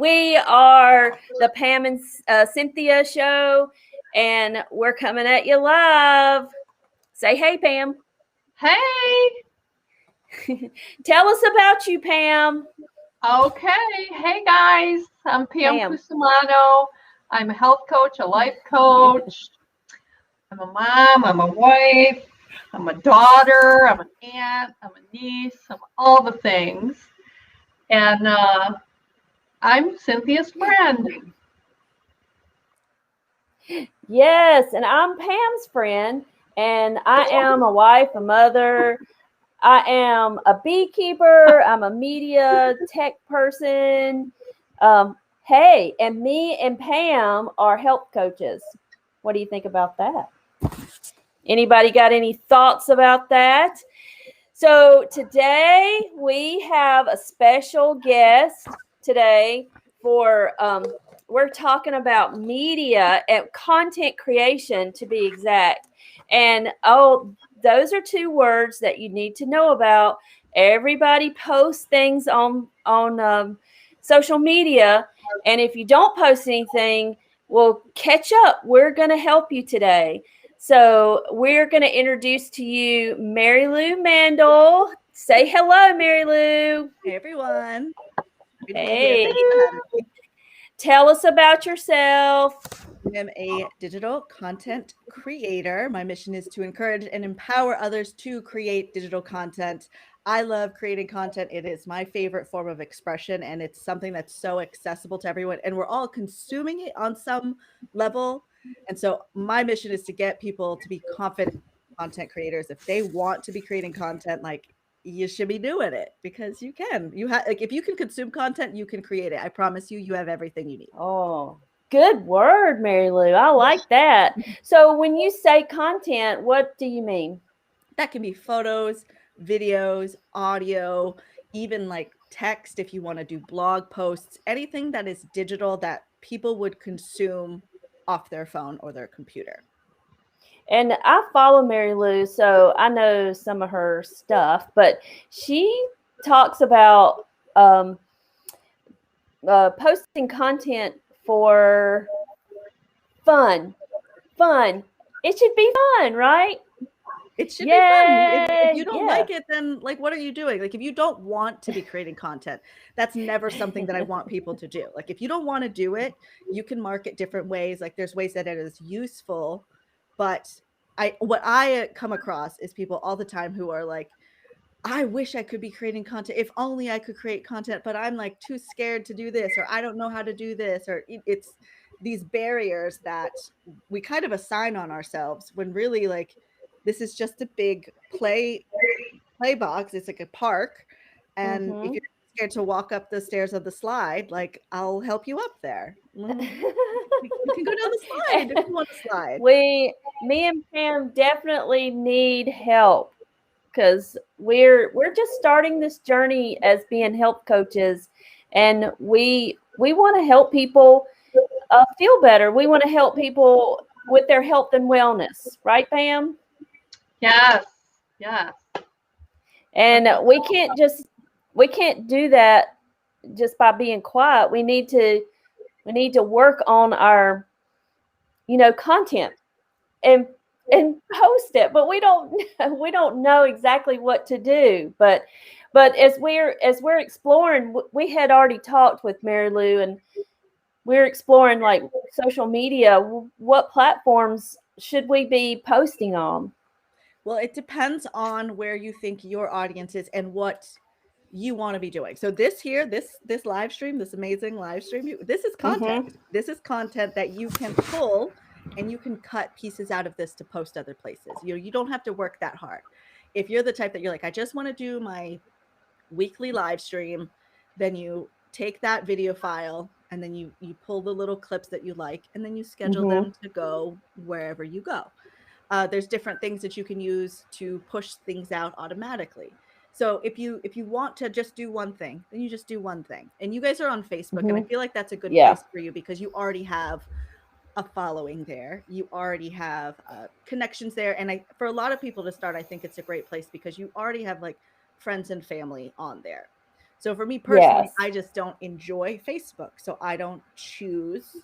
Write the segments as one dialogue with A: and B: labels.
A: we are the Pam and Cynthia show, and we're coming at you live. Say hey, Pam.
B: Hey.
A: Tell us about you, Pam.
B: Okay. Hey, guys. I'm Pam Cusimano. I'm a health coach, a life coach. I'm a mom. I'm a wife. I'm a daughter. I'm an aunt. I'm a niece. I'm all the things. And I'm Cynthia's friend.
A: Yes, and I'm Pam's friend, and I am a wife, a mother. I am a beekeeper. I'm a media tech person. Hey, and me and Pam are health coaches. What do you think about that? Anybody got any thoughts about that? So today we have a special guest today for we're talking about media and content creation, to be exact. And those are two words that you need to know about. Everybody posts things on social media, and if you don't post anything, well, catch up. We're going to help you today. So we're going to introduce to you Marielou Mandl. Say hello, Marielou.
C: Hey, everyone.
A: Hey. Tell us about yourself.
C: I am a digital content creator. My mission is to encourage and empower others to create digital content. I love creating content. It is my favorite form of expression, and it's something that's so accessible to everyone, and we're all consuming it on some level. And so my mission is to get people to be confident content creators. If they want to be creating content, like, you should be doing it, because you can. You have, like, if you can consume content, you can create it. I promise you, you have everything you need.
A: Oh, good word, Marielou. I like that. So when you say content, what do you mean?
C: That can be photos, videos, audio, even like text if you want to do blog posts, anything that is digital that people would consume off their phone or their computer.
A: And I follow Marielou, so I know some of her stuff, but she talks about posting content for fun. It should be fun, right?
C: It should be fun. If you don't like it, then like, what are you doing? Like, if you don't want to be creating content, that's never something that I want people to do. Like, if you don't want to do it, you can market different ways. Like, there's ways that it is useful, but what I come across is people all the time who are like, I wish I could be creating content. If only I could create content, but I'm like too scared to do this, or I don't know how to do this, or it's these barriers that we kind of assign on ourselves, when really, like, this is just a big play box. It's like a park. And if you're scared to walk up the stairs of the slide, like, I'll help you up there. You can go down the slide if you want to slide.
A: Me and Pam definitely need help, because we're just starting this journey as being health coaches, and we want to help people feel better. We want to help people with their health and wellness, right, Pam?
B: Yes.
A: And we can't do that just by being quiet. We need to work on our content and post it, but we don't know exactly what to do. But as we're exploring, we had already talked with Marielou, and we're exploring like social media. What platforms should we be posting on?
C: Well, it depends on where you think your audience is and what you want to be doing. So this live stream, this amazing live stream, this is content. This is content that you can pull, and you can cut pieces out of this to post other places. You don't have to work that hard. If you're the type that you're like, I just want to do my weekly live stream, then you take that video file, and then you pull the little clips that you like, and then you schedule them to go wherever you go. There's different things that you can use to push things out automatically. So if you want to just do one thing, then you just do one thing. And you guys are on Facebook, and I feel like that's a good place for you, because you already have a following there. You already have connections there. And for a lot of people to start, I think it's a great place, because you already have like friends and family on there. So for me personally,
A: Yes.
C: I just don't enjoy Facebook. So I don't choose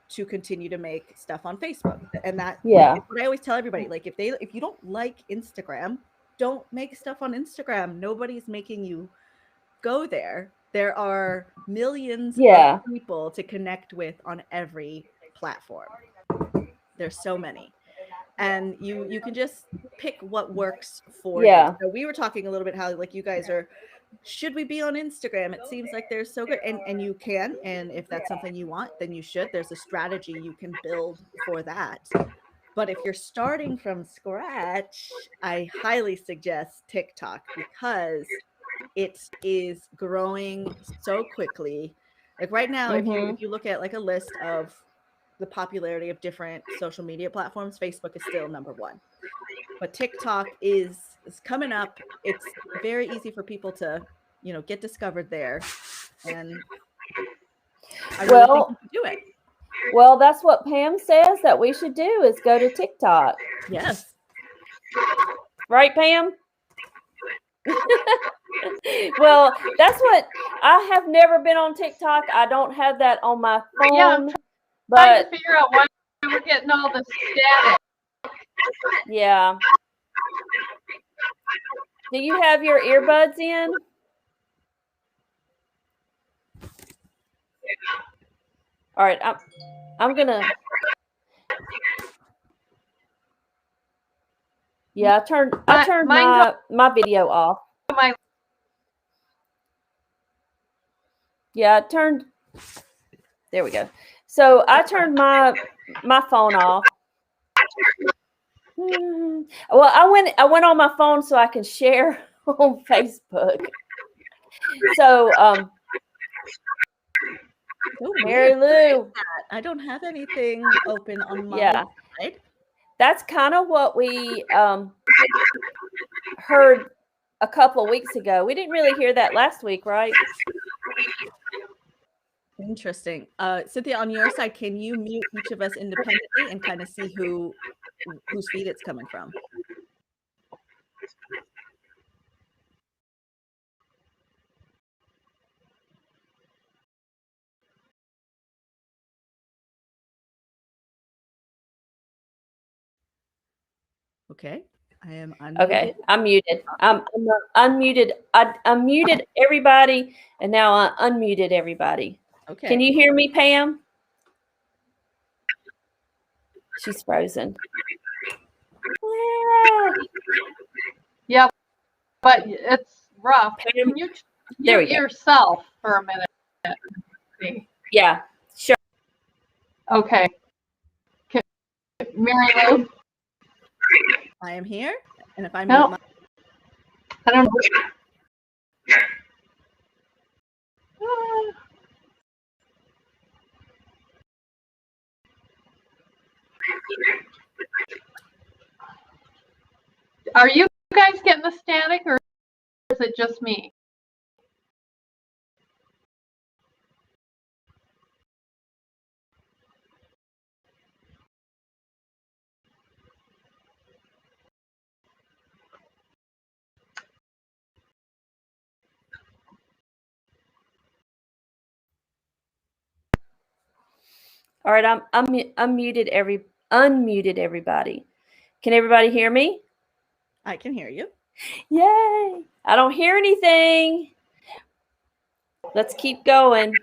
C: to continue to make stuff on Facebook. And that is what I always tell everybody. Like if you don't like Instagram, don't make stuff on Instagram. Nobody's making you go there. There are millions of people to connect with on every platform. There's so many. And you can just pick what works for you. So we were talking a little bit how like you guys are, should we be on Instagram? It seems like they're so good. And you can. And if that's something you want, then you should. There's a strategy you can build for that. But if you're starting from scratch, I highly suggest TikTok because it is growing so quickly. Like right now, if you look at like a list of the popularity of different social media platforms, Facebook is still number one. But TikTok is coming up. It's very easy for people to, get discovered there. And I really think you can do it.
A: Well, that's what Pam says that we should do is go to TikTok.
C: Yes.
A: Right, Pam? Well, that's what I have never been on TikTok. I don't have that on my phone.
B: Yeah, I'm trying to figure out why we're getting all this static.
A: Yeah. Do you have your earbuds in? All right, I'm gonna. Yeah, I turned my video off. Yeah, I turned. There we go. So I turned my phone off. Well, I went on my phone so I can share on Facebook. So Marielou,
C: I don't have anything open on my side.
A: That's kind of what we heard a couple of weeks ago. We didn't really hear that last week, right?
C: Interesting. Cynthia, on your side, can you mute each of us independently and kind of see whose feed it's coming from? Okay, I am unmuted.
A: Okay, I'm muted. I'm unmuted. I unmuted everybody, and now I unmuted everybody.
C: Okay.
A: Can you hear me, Pam? She's frozen.
B: Yeah, but it's rough. Can you mute yourself for a minute?
A: Yeah, sure.
B: Okay. Marielou?
C: I am here, and if I
B: mute I don't know. Are you guys getting the static, or is it just me?
A: All right, I'm unmuted everybody. Can everybody hear me?
C: I can hear you.
A: Yay! I don't hear anything. Let's keep going.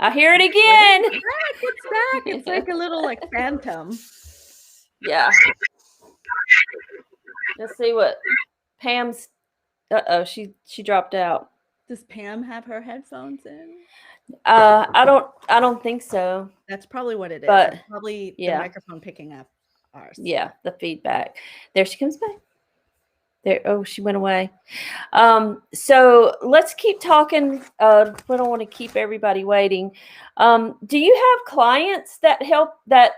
A: I hear it again.
C: It's back. It's like a little like phantom.
A: Yeah. Let's see what Pam's. She dropped out.
C: Does Pam have her headphones in?
A: I don't think so.
C: That's probably what it is.
A: But
C: it's probably the microphone picking up ours.
A: Yeah, the feedback. There she comes back. There. Oh, she went away. So let's keep talking. We don't want to keep everybody waiting. Do you have clients that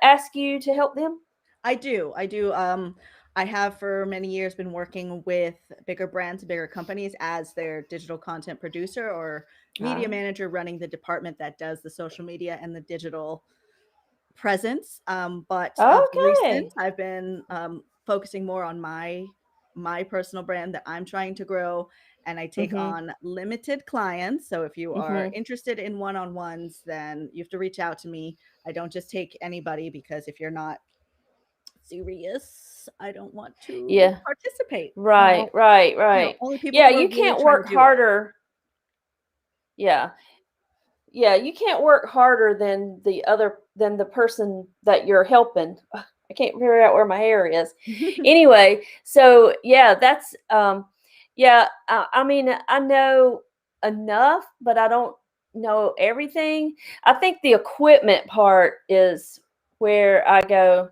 A: ask you to help them?
C: I do. I have for many years been working with bigger brands, bigger companies as their digital content producer or media manager running the department that does the social media and the digital presence. But of recent, I've been focusing more on my personal brand that I'm trying to grow and I take on limited clients. So if you are interested in one-on-ones, then you have to reach out to me. I don't just take anybody, because if you're not serious, I don't want to participate.
A: Right.
C: Only people
A: Yeah,
C: who are
A: you
C: really
A: can't
C: trying
A: work
C: to do it.
A: harder. Yeah. Yeah, you can't work harder than the person that you're helping. Ugh, I can't figure out where my hair is. Anyway, so yeah, that's I mean, I know enough, but I don't know everything. I think the equipment part is where I go,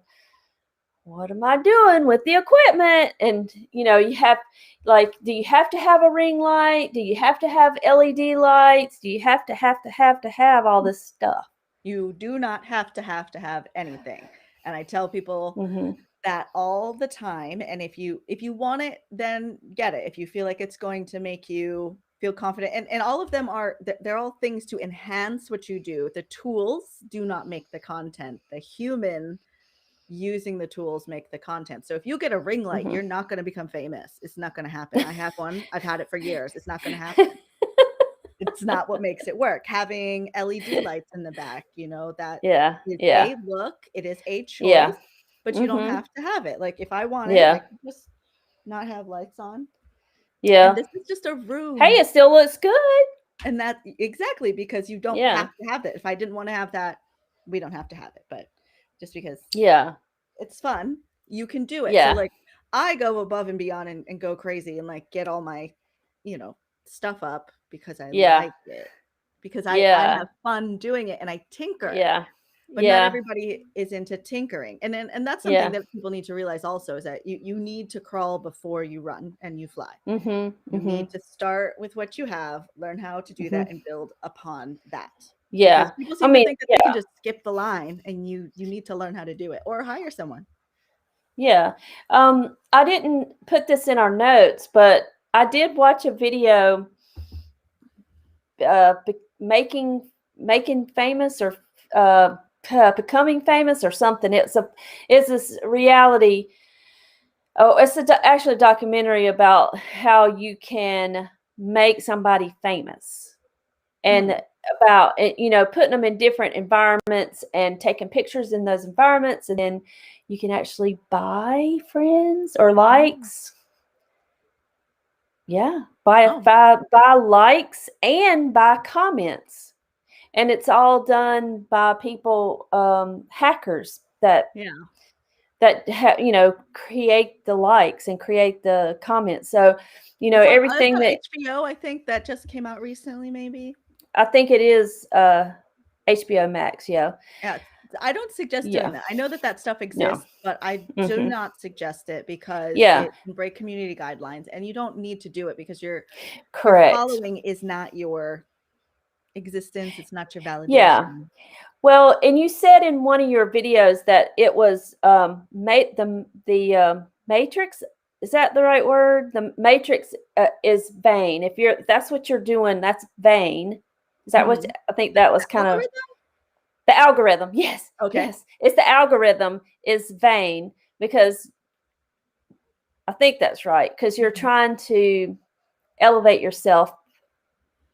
A: what am I doing with the equipment? And you have, like, do you have to have a ring light? Do you have to have LED lights? Do you have to have all this stuff?
C: You do not have to have anything. And I tell people that all the time. And if you want it, then get it. If you feel like it's going to make you feel confident, and all of them they're all things to enhance what you do. The tools do not make the content. The human using the tools make the content. So if you get a ring light, you're not going to become famous. It's not going to happen. I have one. I've had it for years. It's not going to happen. It's not what makes it work. Having LED lights in the back, that is a look. It is a choice, but you don't have to have it. Like, if I want it, I can just not have lights on.
A: Yeah.
C: And this is just a room.
A: Hey, it still looks good.
C: And that exactly, because you don't have to have it. If I didn't want to have that, we don't have to have it. But just because it's fun, you can do it. So like, I go above and beyond and go crazy and like get all my, stuff up because I like it. Because I have fun doing it and I tinker. But not everybody is into tinkering. And that's something that people need to realize also, is that you need to crawl before you run and you fly. You need to start with what you have, learn how to do that, and build upon that.
A: Yeah.
C: Because people seem to think that they can just skip the line, and you need to learn how to do it or hire someone.
A: Yeah. I didn't put this in our notes, but I did watch a video making famous, or becoming famous, or something. It's this reality. Oh, it's actually a documentary about how you can make somebody famous, and about putting them in different environments and taking pictures in those environments, and then you can actually buy friends or likes. Buy likes and buy comments, and it's all done by people, hackers that create the likes and create the comments. So everything that
C: HBO, I think that just came out recently. Maybe
A: I think it is HBO Max. Yeah.
C: I don't suggest doing that. I know that stuff exists, but I do not suggest it, because it can break community guidelines, and you don't need to do it, because your following is not your existence. It's not your validation.
A: Yeah. Well, and you said in one of your videos that it was the Matrix. Is that the right word? The Matrix is vain. If that's what you're doing, that's vain. Is that what I think that was kind of the algorithm? Yes.
C: Okay.
A: Yes. It's the algorithm is vain, because I think that's right, because you're trying to elevate yourself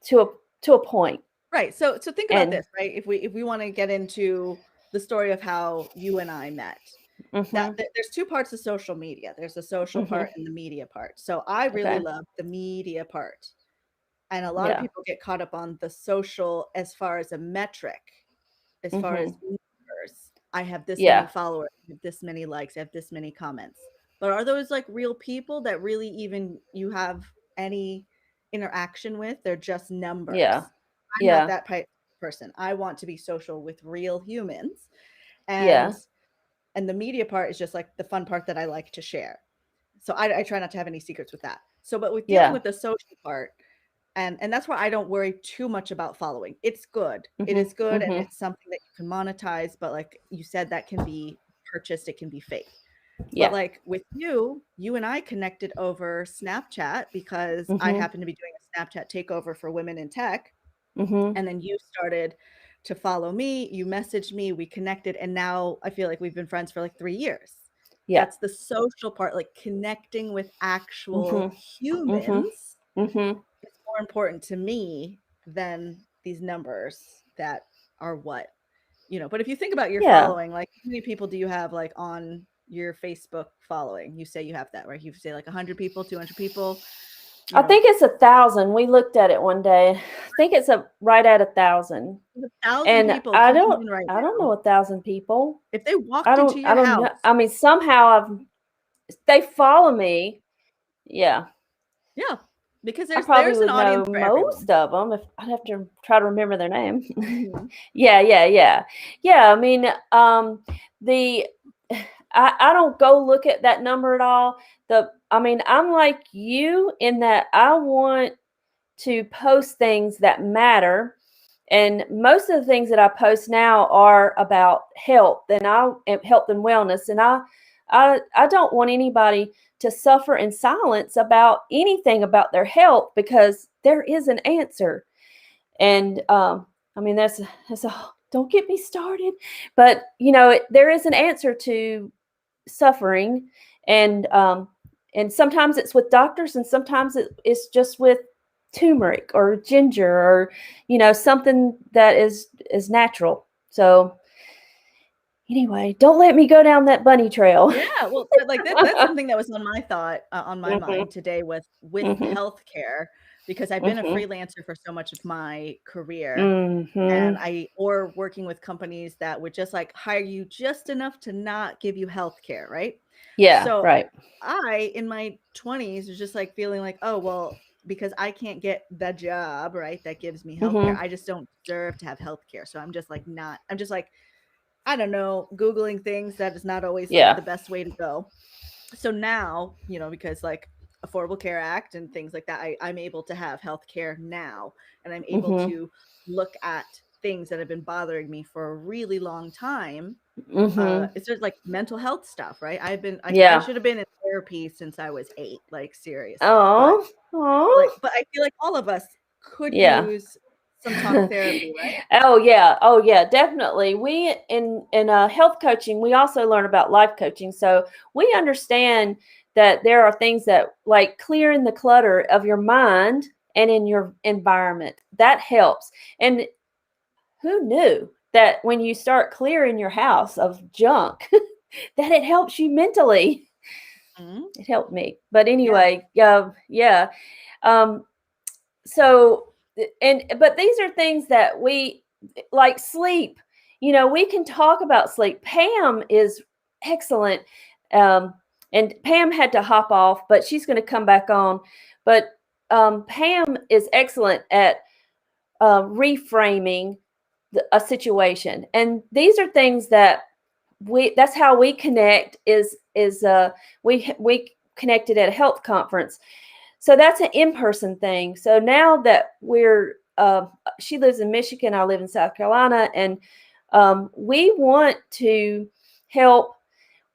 A: to a point.
C: Right. So think about this, right? If we want to get into the story of how you and I met, there's two parts of social media. There's the social part and the media part. So I really love the media part. And a lot of people get caught up on the social as far as a metric, as far as numbers. I have this many followers, I have this many likes, I have this many comments. But are those like real people that really even you have any interaction with? They're just numbers. I'm not that type of person. I want to be social with real humans. And the media part is just like the fun part that I like to share. So I try not to have any secrets with that. So, but with dealing with the social part, and that's why I don't worry too much about following. It's good. It is good, and it's something that you can monetize. But like you said, that can be purchased. It can be fake. But like with you and I connected over Snapchat, because I happen to be doing a Snapchat takeover for women in tech. And then you started to follow me. You messaged me. We connected, and now I feel like we've been friends for like 3 years. That's the social part, like connecting with actual humans.
A: Mm-hmm.
C: It's more important to me than these numbers that are what, but if you think about your following, like how many people do you have like on your Facebook following? You say you have that, right? You say like 100 people, 200 people.
A: I think it's 1,000. We looked at it one day. I think it's right at 1,000.
C: 1,000 people.
A: I don't know 1,000 people.
C: If they walked into your house,
A: know. I mean, somehow they follow me. Yeah.
C: Yeah. Because
A: I probably
C: there's an audience
A: know
C: for
A: most of them. If I'd have to try to remember their name.
C: Mm-hmm.
A: Yeah. I mean, I don't go look at that number at all. I'm like you in that I want to post things that matter. And most of the things that I post now are about health and health and wellness. And I don't want anybody to suffer in silence about anything about their health, because there is an answer. And that's don't get me started, but there is an answer to suffering, and sometimes it's with doctors, and sometimes it's just with turmeric or ginger, or something that is natural. So anyway, don't let me go down that bunny trail.
C: Yeah, well, like that's something that was on my thought, on my mind today with healthcare, because I've been a freelancer for so much of my career, and or working with companies that would just like hire you just enough to not give you healthcare, right?
A: Yeah,
C: so
A: right.
C: I in my 20s was just like feeling like, oh well, because I can't get the job, right, that gives me healthcare, I just don't deserve to have healthcare. So I'm just like I don't know, Googling things that is not always like the best way to go. So now, because like Affordable Care Act and things like that, I'm able to have healthcare now, and I'm able to look at things that have been bothering me for a really long time. It's just like mental health stuff, right? I should have been in therapy since I was 8, like seriously.
A: But
C: I feel like all of us could use some talk therapy, right?
A: Oh yeah, definitely. We in health coaching, we also learn about life coaching. So we understand that there are things that, like clearing the clutter of your mind and in your environment, that helps. And who knew that when you start clearing your house of junk, that it helps you mentally? It helped me. But anyway, so, but these are things that we like. Sleep, we can talk about sleep. Pam is excellent. And Pam had to hop off, but she's going to come back on. But Pam is excellent at reframing a situation. And these are things that that's how we connect we connected at a health conference. So that's an in-person thing. So now that she lives in Michigan, I live in South Carolina, and we want to help.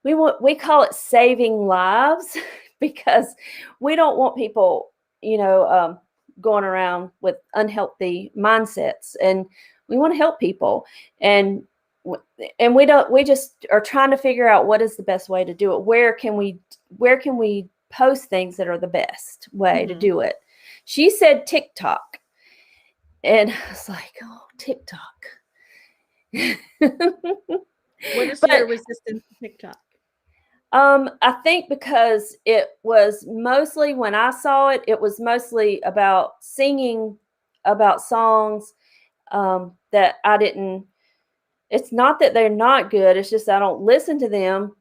A: We call it saving lives, because we don't want people, going around with unhealthy mindsets, and we want to help people. And we just are trying to figure out what is the best way to do it. Where can we post things that are the best way to do it? She said TikTok, and I was like, oh, TikTok.
C: What is your resistance to TikTok?
A: I think because it was mostly, when I saw it, it was mostly about singing about songs that I didn't. It's not that they're not good. It's just I don't listen to them.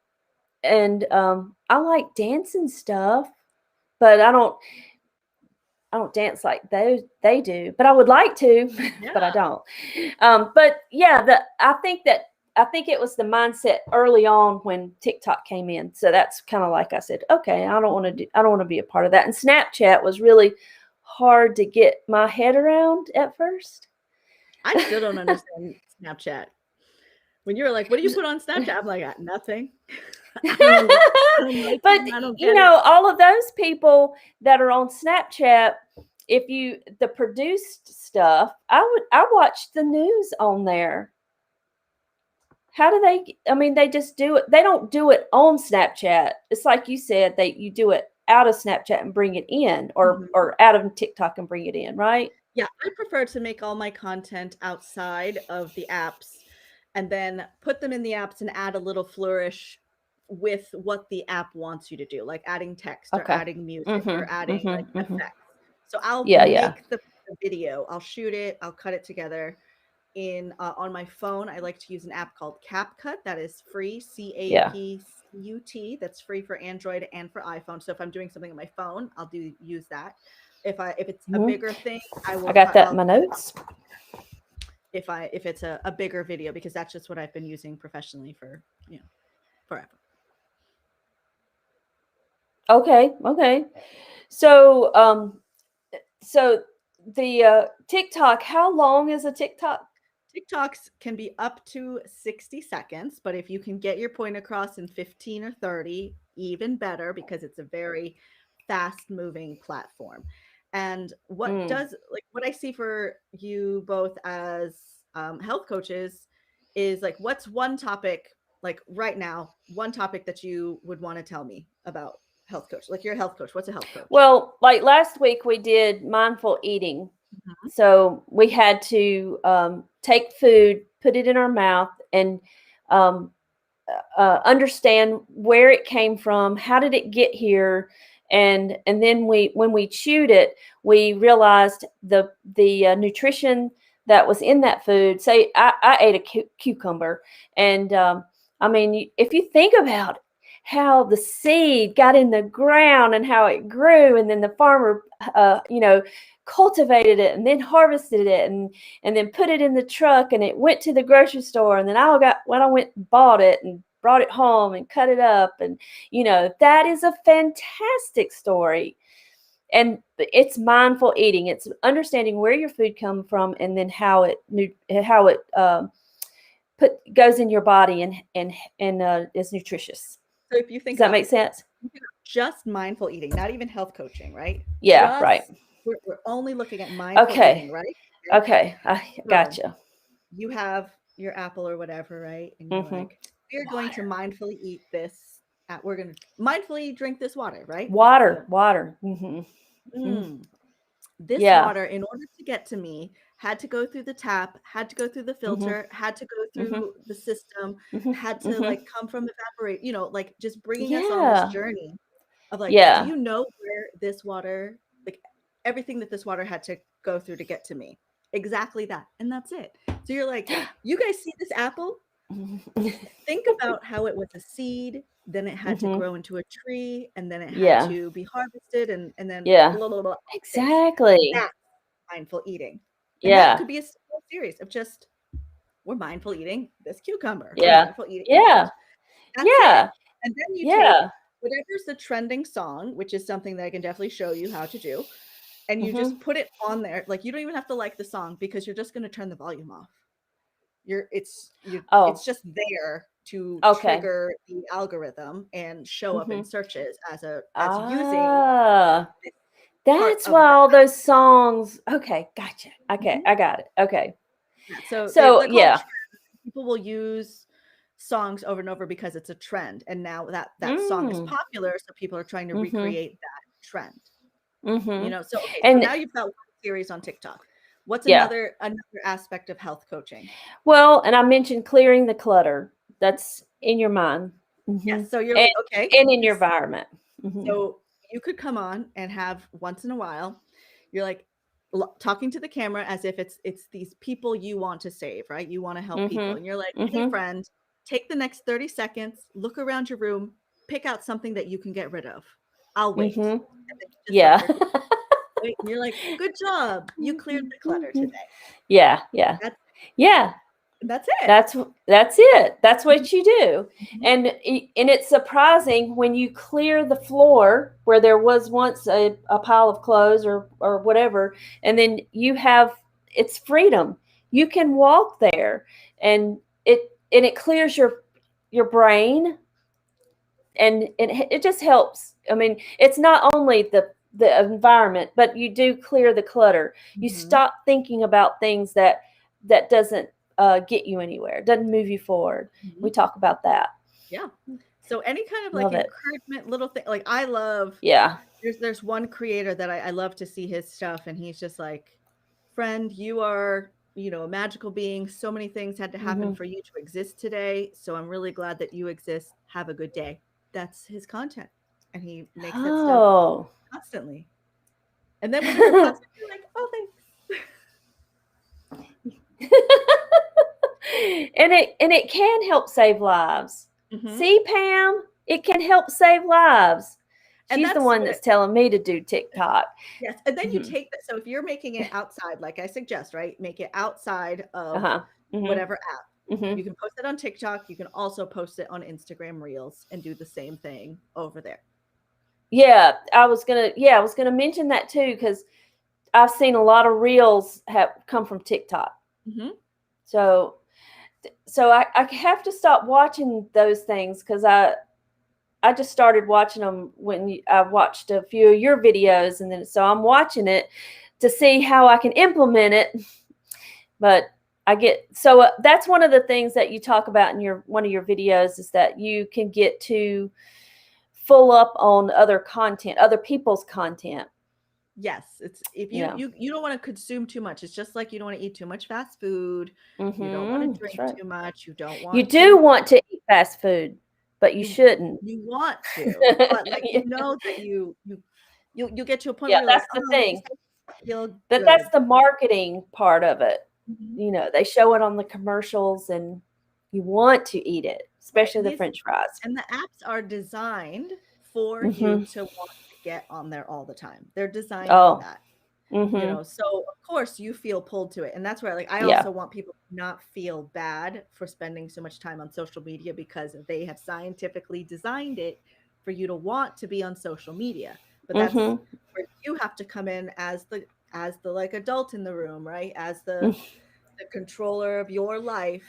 A: And I like dancing stuff, but I don't dance like they do. But I would like to, but I don't. But yeah, I think it was the mindset early on when TikTok came in. So that's kind of like I said, okay, I don't want to be a part of that. And Snapchat was really hard to get my head around at first.
C: I still don't understand Snapchat. When you were like, what do you put on Snapchat? I'm like, nothing.
A: But all of those people that are on Snapchat, the produced stuff, I watch the news on there. How do they just do it? They don't do it on Snapchat. It's like you said, you do it out of Snapchat and bring it in, or out of TikTok and bring it in, right?
C: Yeah, I prefer to make all my content outside of the apps and then put them in the apps and add a little flourish with what the app wants you to do, like adding text or
A: Okay.
C: adding music or adding like effects. So I'll
A: Yeah,
C: make the video, I'll shoot it, I'll cut it together in on my phone. I like to use an app called CapCut that is free, CAPCUT. That's free for Android and for iPhone. So if I'm doing something on my phone, I'll use that. If it's a bigger thing, I
A: got that in my notes.
C: If it's a bigger video, because that's just what I've been using professionally for forever.
A: Okay. So so the TikTok, how long is a TikTok?
C: TikToks can be up to 60 seconds, but if you can get your point across in 15 or 30, even better, because it's a very fast moving platform. And what I see for you both as health coaches is like, what's one topic, like right now, one topic that you would want to tell me about health coach? Like, you're a health coach. What's a health coach?
A: Well, like last week we did mindful eating. So we had to take food, put it in our mouth, and understand where it came from, how did it get here, and then when we chewed it, we realized the nutrition that was in that food. Say I ate a cucumber, and I mean, if you think about how the seed got in the ground and how it grew, and then the farmer cultivated it and then harvested it and then put it in the truck, and it went to the grocery store, and then I went and bought it and brought it home and cut it up, and that is a fantastic story. And it's mindful eating. It's understanding where your food comes from, and then how it goes in your body and is nutritious.
C: So if you think,
A: does that make sense?
C: Just mindful eating, not even health coaching, right?
A: Yeah, right.
C: We're only looking at mindful eating, right?
A: Okay, I gotcha.
C: You have your apple or whatever, right? And you're like, we're going to mindfully eat this. We're going to mindfully drink this water, right?
A: Water.
C: This water, in order to get to me, had to go through the tap, had to go through the filter, had to go through the system, had to like come from evaporate, like just bringing us on this journey of like, do you know where this water, like everything that this water had to go through to get to me? Exactly that. And that's it. So you're like, you guys see this apple? Think about how it was a seed, then it had to grow into a tree, and then it had to be harvested, and then blah, blah, blah.
A: Exactly.
C: That's mindful eating. And that could be a series of just, we're mindful eating this cucumber.
A: Yeah.
C: Mindful eating
A: it.
C: And then you take whatever's the trending song, which is something that I can definitely show you how to do, and you just put it on there. Like, you don't even have to like the song, because you're just going to turn the volume off. It's just there to trigger the algorithm and show up in searches as using.
A: That's why all those songs. Okay, gotcha. Okay, I got it. Okay.
C: So people will use songs over and over because it's a trend, and now that song is popular, so people are trying to recreate that trend. So now you've got one series on TikTok. What's another aspect of health coaching?
A: Well, and I mentioned clearing the clutter that's in your mind.
C: Yes. So you're
A: and in your environment.
C: So you could come on and have, once in a while, you're like talking to the camera as if it's these people you want to save, right? You want to help people, and you're like, hey friend, take the next 30 seconds, look around your room, pick out something that you can get rid of. I'll wait. And you're like, good job, you cleared the clutter today. That's it.
A: That's it. That's what you do. And it's surprising when you clear the floor where there was once a pile of clothes or whatever, and then it's freedom. You can walk there, and it clears your brain, and it just helps. I mean, it's not only the environment, but you do clear the clutter. You stop thinking about things that doesn't get you anywhere. It doesn't move you forward. We talk about that.
C: Yeah. So any kind of like
A: Love it.
C: encouragement, little thing, like I love.
A: Yeah.
C: There's one creator that I love to see his stuff, and he's just like, friend, you are, you know, a magical being. So many things had to happen for you to exist today. So I'm really glad that you exist. Have a good day. That's his content. And he makes that stuff constantly. And then when it's a positive, you're like, oh, thanks.
A: and it can help save lives. See, Pam, it can help save lives. She's the one that's telling me to do TikTok.
C: Yes. And then you take that. So if you're making it outside, like I suggest, right? Make it outside of whatever app. You can post it on TikTok. You can also post it on Instagram Reels and do the same thing over there.
A: Yeah, I was gonna mention that too, because I've seen a lot of Reels have come from TikTok. So I have to stop watching those things, because I just started watching them when I watched a few of your videos, and then so I'm watching it to see how I can implement it. But that's one of the things that you talk about in one of your videos, is that you can get to full up on other people's content.
C: Yes, it's if you don't want to consume too much. It's just like you don't want to eat too much fast food. You don't want to drink too much. You don't want.
A: You do want to eat fast food, but you shouldn't.
C: You want to, but like you know that you get to a point where
A: that's
C: like,
A: the thing. That's the marketing part of it. You know, they show it on the commercials, and you want to eat it, especially the French fries.
C: And the apps are designed for you to want to get on there all the time. They're designed for that. You know, so of course you feel pulled to it. And that's where like I also want people to not feel bad for spending so much time on social media, because they have scientifically designed it for you to want to be on social media. But that's where you have to come in as the like adult in the room, right? As the controller of your life.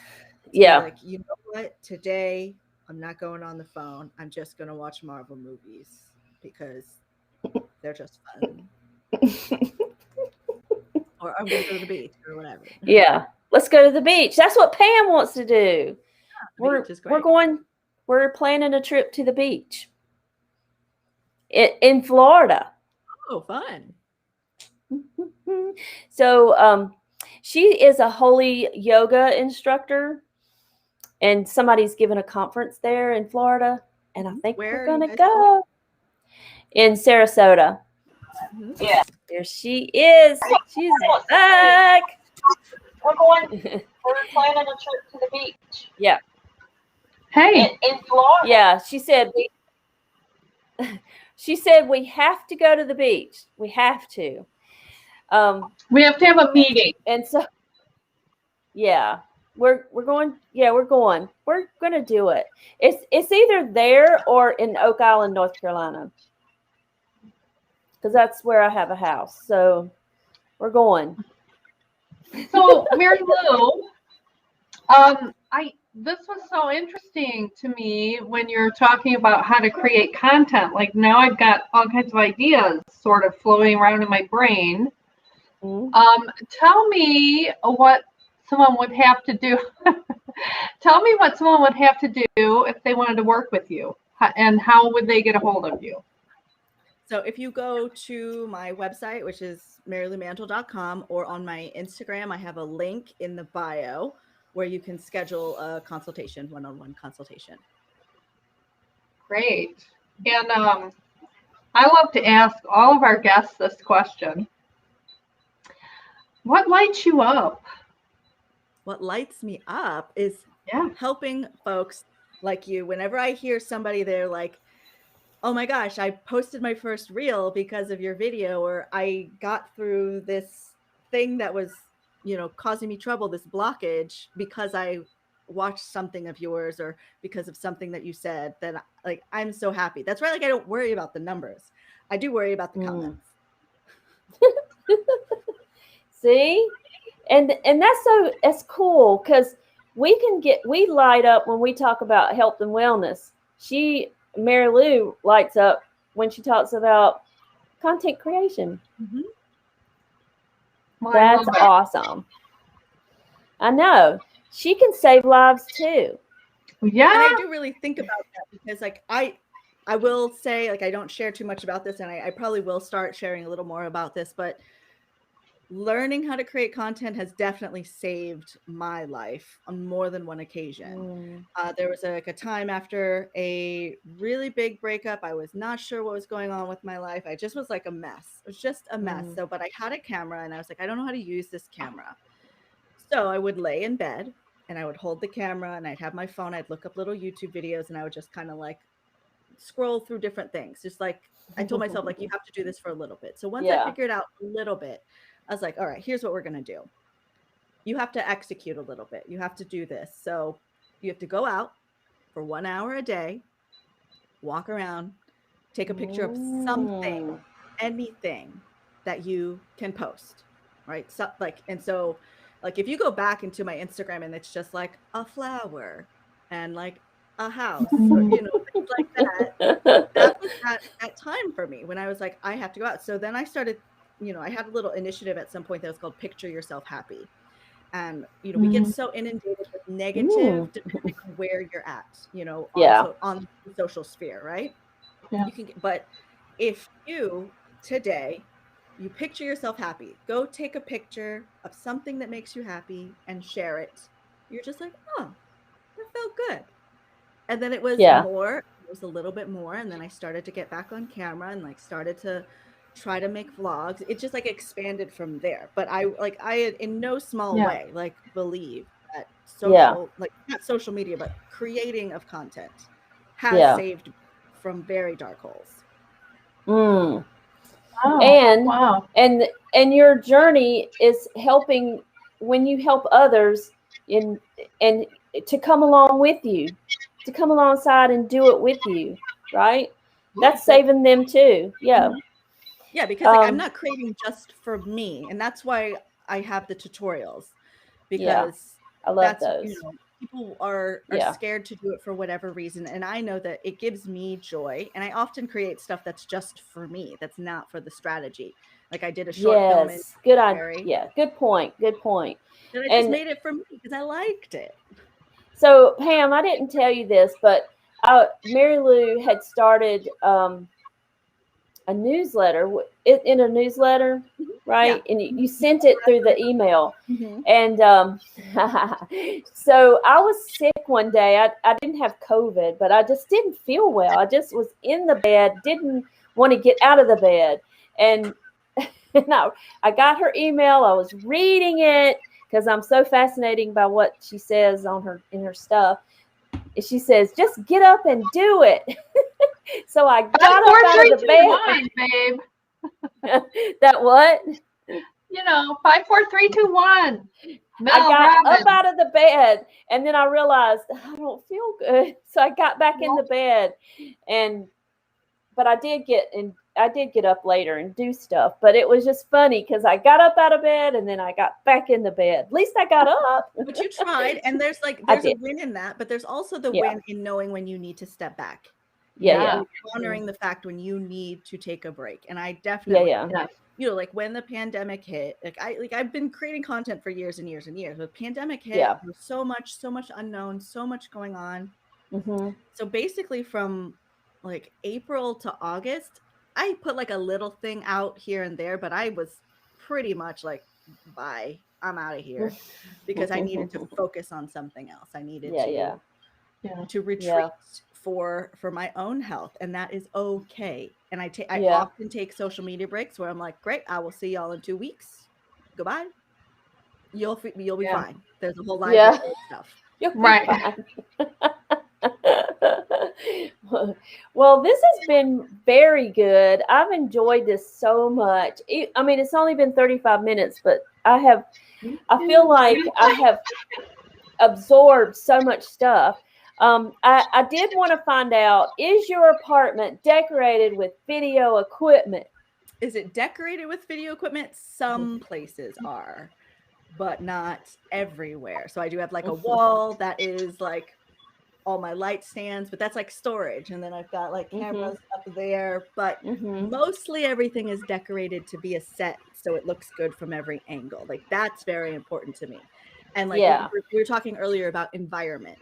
C: Like, you know what? Today I'm not going on the phone. I'm just going to watch Marvel movies because they're just fun. Or I'm going to go to the beach or whatever.
A: Yeah. Let's go to the beach. That's what Pam wants to do. We're planning a trip to the beach in Florida.
C: Oh, fun.
A: So she is a holy yoga instructor, and somebody's giving a conference there in Florida, and I think we're going to go in Sarasota. Yeah, there she is. She's back.
B: We're planning a trip to the beach.
A: Yeah.
B: Hey, in Florida.
A: Yeah, she said we have to go to the beach. We have to.
B: We have to have a meeting.
A: And so, yeah, we're going. Yeah, we're going. We're going to do it. It's either there or in Oak Island, North Carolina, because that's where I have a house. So we're going.
B: So Marielou, this was so interesting to me when you're talking about how to create content. Like now I've got all kinds of ideas sort of floating around in my brain. Tell me what someone would have to do. Tell me what someone would have to do if they wanted to work with you, and how would they get a hold of you?
C: So if you go to my website, which is marielou.com, or on my Instagram, I have a link in the bio where you can schedule a consultation, one-on-one consultation.
B: Great. And I love to ask all of our guests this question. What lights you up?
C: What lights me up is helping folks like you. Whenever I hear somebody, they're like, oh my gosh, I posted my first reel because of your video, or I got through this thing that was, you know, causing me trouble, this blockage, because I watched something of yours or because of something that you said, then like, I'm so happy. That's why like I don't worry about the numbers. I do worry about the comments.
A: See? And that's cool, because we light up when we talk about health and wellness. Marielou lights up when she talks about content creation. That's awesome. I know. She can save lives too.
B: Yeah.
C: And I do really think about that because like I will say, like, I don't share too much about this, and I probably will start sharing a little more about this, but learning how to create content has definitely saved my life on more than one occasion. There was like a time after a really big breakup. I was not sure what was going on with my life. I just was like a mess. It was just a mess. So, but I had a camera and I was like, I don't know how to use this camera. So I would lay in bed and I would hold the camera and I'd have my phone. I'd look up little YouTube videos and I would just kind of like scroll through different things. Just like I told myself, like, you have to do this for a little bit. So once I figured out a little bit, I was like, all right, here's what we're going to do. You have to execute a little bit. You have to do this. So you have to go out for 1 hour a day, walk around, take a picture of something, anything that you can post, right? So like, and so like, if you go back into my Instagram and it's just like a flower and like a house, or, you know, things like that. That was that time for me when I was like, I have to go out. So then I started, you know, I had a little initiative at some point that was called Picture Yourself Happy. And, you know, we get so inundated with negative depending on where you're at, you know, on the social sphere, right?
B: Yeah.
C: You can, but if you today, you picture yourself happy, go take a picture of something that makes you happy and share it. You're just like, oh, that felt good. And then it was more, it was a little bit more. And then I started to get back on camera and like started to try to make vlogs. It just like expanded from there. But I in no small way, like believe that social, like not social media, but creating of content has saved me from very dark holes.
A: Wow. And your journey is helping when you help others and to come along with you, to come alongside and do it with you, right? That's saving them too. Yeah,
C: because like, I'm not creating just for me, and that's why I have the tutorials, because
A: I love those.
C: You know, people are scared to do it for whatever reason, and I know that it gives me joy, and I often create stuff that's just for me, that's not for the strategy. Like I did a short film in
A: good idea. Yeah, good point. And
C: I just made it for me because I liked it.
A: So Pam, I didn't tell you this, but Marielou had started a newsletter in a newsletter, right? And you sent it through the email. And so I was sick one day. I didn't have COVID, but I just didn't feel well. I just was in the bed, didn't want to get out of the bed. And I got her email. I was reading it because I'm so fascinated by what she says in her stuff. And she says, just get up and do it. So I got up out of the bed.
B: 1, babe.
A: That what?
B: You know, 5, 4, 3, 2, 1.
A: I got up out of the bed, and then I realized I don't feel good. So I got back in the bed, but I did get up later and do stuff. But it was just funny because I got up out of bed and then I got back in the bed. At least I got up.
C: But you tried, and there's a win in that, but there's also the win in knowing when you need to step back. Honoring the fact when you need to take a break. And I definitely you know, like when the pandemic hit, I've been creating content for years and years and years. But pandemic hit, there was so much unknown, so much going on. So basically from like April to August, I put like a little thing out here and there, but I was pretty much like, bye, I'm out of here, because I needed to focus on something else. I needed to retreat for my own health, and that is okay. And I often take social media breaks where I'm like, great, I will see y'all in 2 weeks. Goodbye. You'll be fine. There's a whole lot of stuff.
A: Right. Well, this has been very good. I've enjoyed this so much. I mean, it's only been 35 minutes, but I feel like I have absorbed so much stuff. I did want to find out, is your apartment decorated with video equipment?
C: Is it decorated with video equipment? Some places are, but not everywhere. So I do have like a wall that is like all my light stands, but that's like storage. And then I've got like cameras up there, but mostly everything is decorated to be a set. So it looks good from every angle. Like that's very important to me. And like we were talking earlier about environment.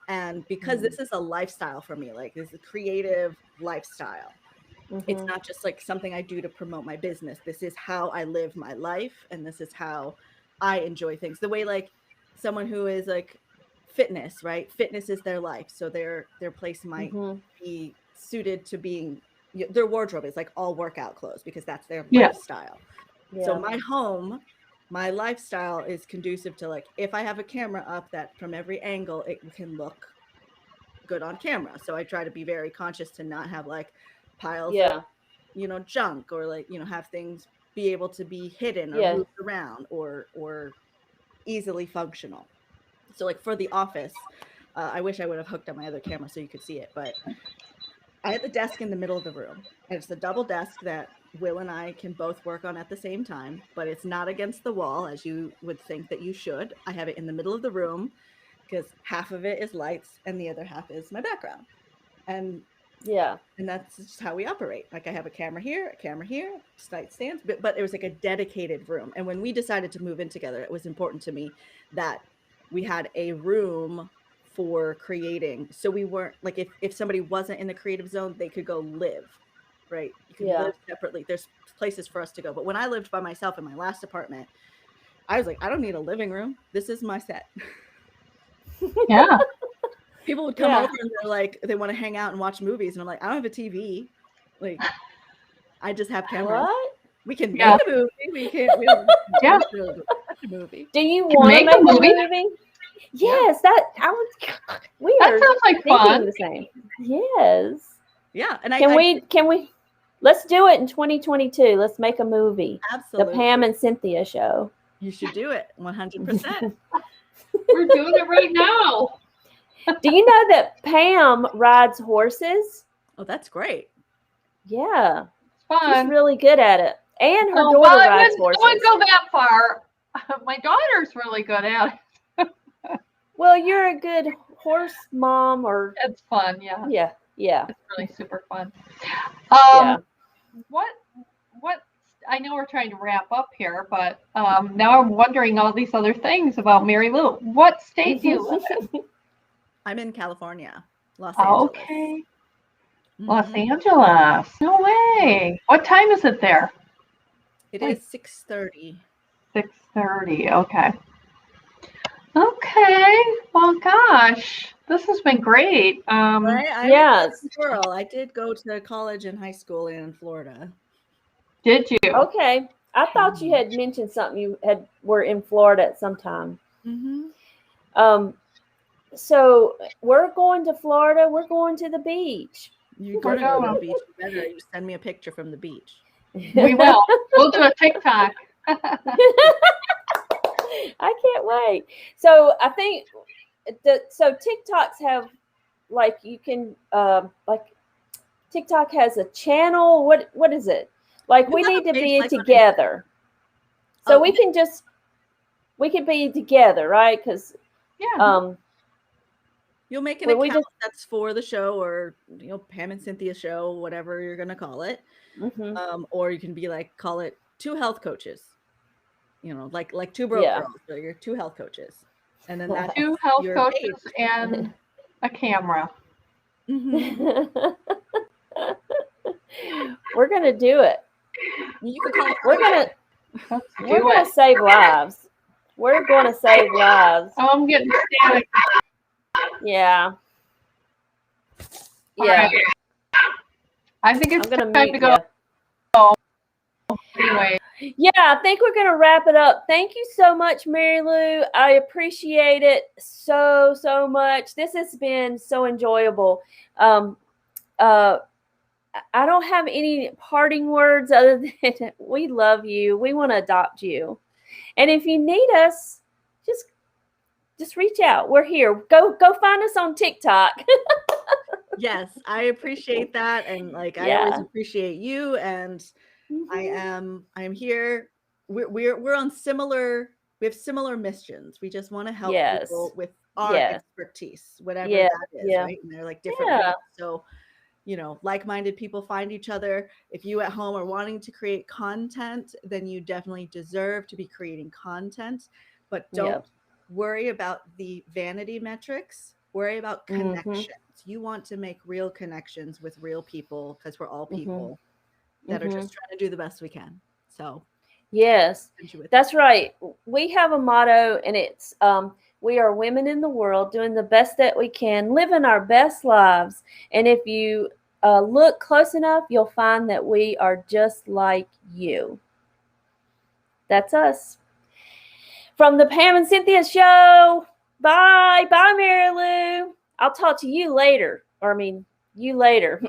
C: And because this is a lifestyle for me, like this is a creative lifestyle. It's not just like something I do to promote my business. This is how I live my life, and this is how I enjoy things. The way like someone who is like fitness, right? Fitness is their life. So their place might be suited to being, their wardrobe is like all workout clothes because that's their lifestyle. So my home, my lifestyle is conducive to like, if I have a camera up, that from every angle it can look good on camera. So I try to be very conscious to not have like piles of, you know, junk, or like, you know, have things be able to be hidden or moved around or easily functional. So like for the office, I wish I would have hooked up my other camera so you could see it, but I had the desk in the middle of the room, and it's a double desk that Will and I can both work on at the same time, but it's not against the wall as you would think that you should. I have it in the middle of the room because half of it is lights and the other half is my background. And that's just how we operate. Like I have a camera here, nightstands, but it was like a dedicated room. And when we decided to move in together, it was important to me that we had a room for creating. So we weren't like, if somebody wasn't in the creative zone, they could go live, right? You can live separately. There's places for us to go. But when I lived by myself in my last apartment, I was like, I don't need a living room. This is my set.
B: Yeah.
C: People would come over and they're like, they want to hang out and watch movies. And I'm like, I don't have a TV. Like, I just have cameras.
A: What?
C: We can make a movie. We don't watch a movie.
A: Do you want to make a movie? Yes, that
B: sounds like fun.
A: The same. Yes.
C: Yeah, and
A: can we? Let's do it in 2022. Let's make a movie.
C: Absolutely.
A: The Pam and Cynthia Show.
C: You should do it 100%.
B: We're doing it right now.
A: Do you know that Pam rides horses?
C: Oh, that's great.
A: Yeah,
B: it's fun.
A: She's really good at it, and her daughter rides horses.
B: I wouldn't go that far. My daughter's really good at it.
A: Well, you're a good horse mom, or
B: it's fun. Yeah. It's really super fun. What? I know we're trying to wrap up here, but now I'm wondering all these other things about Marielou. What state do you live in?
C: I'm in California, Los Angeles.
B: Okay. Los Angeles. No way. What time is it there?
C: It is 6:30.
B: 6:30. Okay. Okay. Well, gosh, this has been great.
A: Yes.
C: Girl, I did go to college and high school in Florida.
B: Did you?
A: Okay. I thought you had mentioned something. You were in Florida at some time. So we're going to Florida. We're going to the beach.
C: You're going to go to the beach. You better send me a picture from the beach.
B: We will. We'll do a TikTok.
A: I can't wait. So I think TikToks have like, you can like TikTok has a channel. What is it? Like we need to be together. So we can be together, right? Because
C: you'll make an account that's for the show, or Pam and Cynthia show, whatever you're gonna call it. Or you can be like, call it two health coaches. Like two broke girls. So you're two health coaches, and then that's
B: two health coaches and a camera.
A: We're gonna do it.
C: You can call it.
A: We're gonna save lives. We're gonna save lives.
B: Oh, I'm getting static.
A: Yeah.
B: Right. I think it's time to go. Anyway.
A: Yeah, I think we're going to wrap it up. Thank you so much, Marielou. I appreciate it so much. This has been so enjoyable. I don't have any parting words other than we love you. We want to adopt you. And if you need us, just reach out. We're here. Go find us on TikTok.
C: Yes, I appreciate that. And I always appreciate you. And I am here. We're on we have similar missions. We just want to help people with our expertise, whatever that is, right? And they're like different ways. So, like-minded people find each other. If you at home are wanting to create content, then you definitely deserve to be creating content, but don't worry about the vanity metrics. Worry about connections. You want to make real connections with real people because we're all people that are just trying to do the best we can. So,
A: yes, that's right. We have a motto, and it's we are women in the world doing the best that we can, living our best lives. And if you look close enough, you'll find that we are just like you. That's us. From the Pam and Cynthia show. Bye. Bye, Marielou. I'll talk to you later. Or, I mean, you later.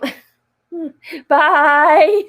A: Bye.